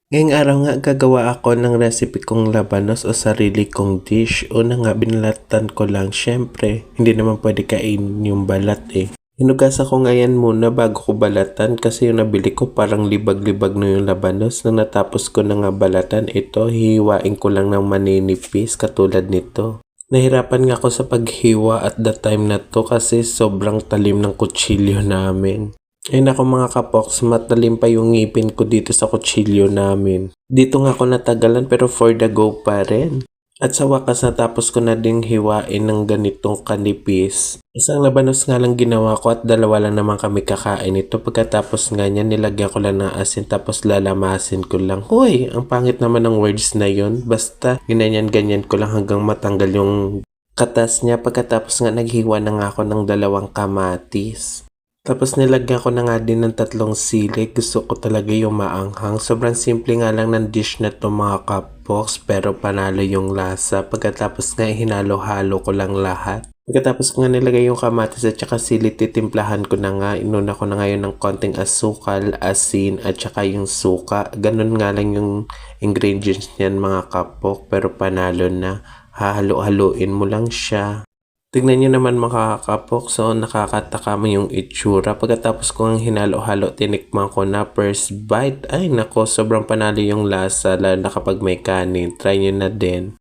Ngayong araw nga gagawa ako ng recipe kong labanos o sarili kong dish. Una nga binalatan ko lang, syempre hindi naman pwede kainin yung balat eh. Hinugasan ko nga yan muna bago ko balatan kasi yung nabili ko parang libag-libag na yung labanos. Nang natapos ko na nga balatan ito, hihiwain ko lang ng maninipis katulad nito. Nahirapan nga ako sa paghiwa at the time na to kasi sobrang talim ng kutsilyo namin. Ay nako mga kapoks, matalim pa yung ngipin ko dito sa kutsilyo namin. Dito nga ako natagalan pero for the go pa rin. At sa wakas natapos ko na ding hiwain ng ganitong kanipis. Isang labanos nga lang ginawa ko at dalawa lang naman kami kakain ito. Pagkatapos nga niya nilagyan ko lang ng asin tapos lalamasin ko lang. Hoy, ang pangit naman ng words na yun. Basta ganyan ko lang hanggang matanggal yung katas niya. Pagkatapos nga naghiwa na nga ako ng 2 kamatis. Tapos nilagyan ko na nga din ng 3 sili. Gusto ko talaga yung maanghang. Sobrang simple nga lang ng dish na to mga kapoks pero panalo yung lasa. Pagkatapos nga hinalo-halo ko lang lahat. Pagkatapos nga nilagay yung kamatis at saka sili, titimplahan ko na nga. Inuna ko na ngayon ng konting asukal, asin at saka yung suka. Ganun nga lang yung ingredients niyan mga kapok pero panalo na. Hahalo-haluin mo lang siya. Tignan niyo naman mga kapok, so nakakatakam yung itsura. Pagkatapos ko ang hinalo-halo, tinikman ko na first bite. Ay nako, sobrang panalo yung lasa, lalo na kapag may kanin. Try niyo na din.